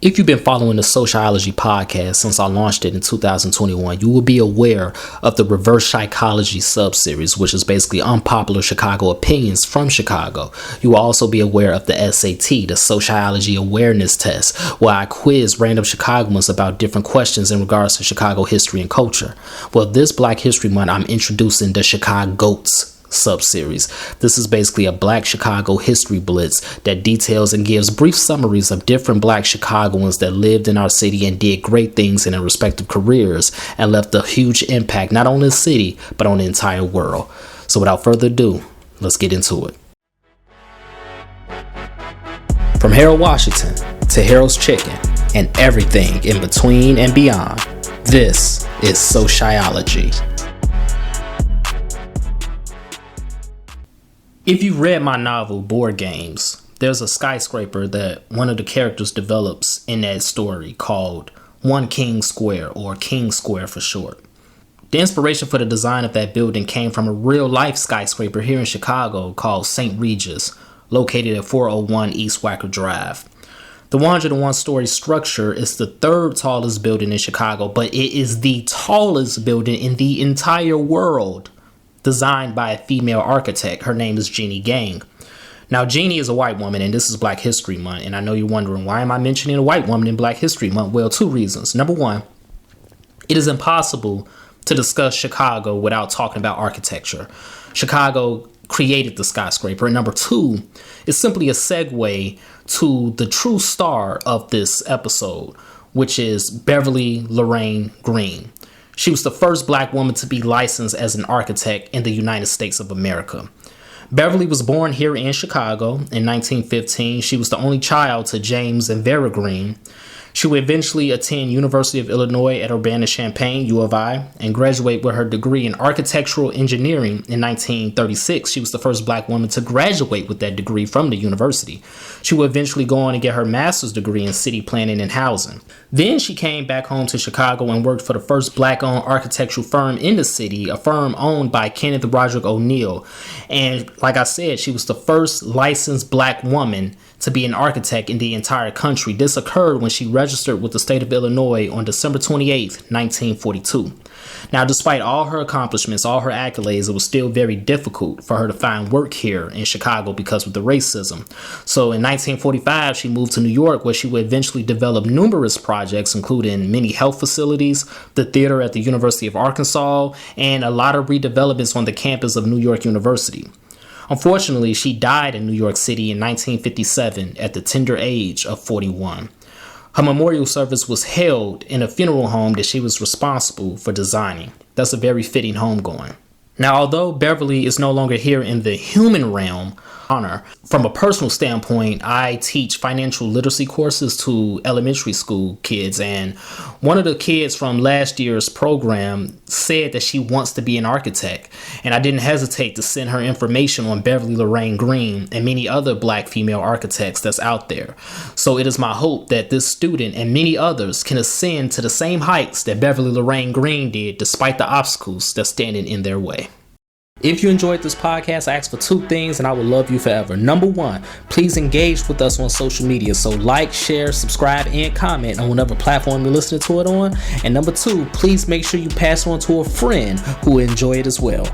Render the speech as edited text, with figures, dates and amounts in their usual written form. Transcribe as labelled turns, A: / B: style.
A: If you've been following the SoCHiology podcast since I launched it in 2021, you will be aware of the reverse psychology subseries, which is basically unpopular Chicago opinions from Chicago. You will also be aware of the SAT, the SoCHiology awareness test, where I quiz random Chicagoans about different questions in regards to Chicago history and culture. Well, this Black History Month, I'm introducing the ChicaGOATS sub-series. This is basically a Black Chicago history blitz that details and gives brief summaries of different Black Chicagoans that lived in our city and did great things in their respective careers and left a huge impact not on the city but on the entire world. So without further ado, let's get into it. From Harold Washington to Harold's Chicken and everything in between and beyond, this is SoCHiology. If you've read my novel, Board Games, there's a skyscraper that one of the characters develops in that story called One King Square, or King Square for short. The inspiration for the design of that building came from a real-life skyscraper here in Chicago called St. Regis, located at 401 East Wacker Drive. The 101-story structure is the third tallest building in Chicago, but it is the tallest building in the entire world, designed by a female architect. Her name is Jeannie Gang. Now, Jeannie is a white woman, and this is Black History Month. And I know you're wondering, why am I mentioning a white woman in Black History Month? Well, two reasons. Number one, it is impossible to discuss Chicago without talking about architecture. Chicago created the skyscraper. And number two, it's simply a segue to the true star of this episode, which is Beverly Lorraine Green. She was the first Black woman to be licensed as an architect in the United States of America. Beverly was born here in Chicago in 1915. She was the only child to James and Vera Green. She would eventually attend University of Illinois at Urbana-Champaign, U of I, and graduate with her degree in architectural engineering in 1936. She was the first Black woman to graduate with that degree from the university. She would eventually go on and get her master's degree in city planning and housing. Then she came back home to Chicago and worked for the first Black-owned architectural firm in the city, a firm owned by Kenneth Roderick O'Neill. And like I said, she was the first licensed Black woman to be an architect in the entire country. This occurred when she registered with the state of Illinois on December 28, 1942. Now, despite all her accomplishments, all her accolades, it was still very difficult for her to find work here in Chicago because of the racism. So in 1945, she moved to New York, where she would eventually develop numerous projects, including many health facilities, the theater at the University of Arkansas, and a lot of redevelopments on the campus of New York University. Unfortunately, she died in New York City in 1957 at the tender age of 41. Her memorial service was held in a funeral home that she was responsible for designing. That's a very fitting homegoing. Now, although Beverly is no longer here in the human realm, from a personal standpoint, I teach financial literacy courses to elementary school kids, and one of the kids from last year's program said that she wants to be an architect, and I didn't hesitate to send her information on Beverly Lorraine Green and many other Black female architects that's out there. So it is my hope that this student and many others can ascend to the same heights that Beverly Lorraine Green did, despite the obstacles that's standing in their way. If you enjoyed this podcast, I ask for two things and I will love you forever. Number one, please engage with us on social media. So like, share, subscribe, and comment on whatever platform you're listening to it on. And number two, please make sure you pass it on to a friend who will enjoy it as well.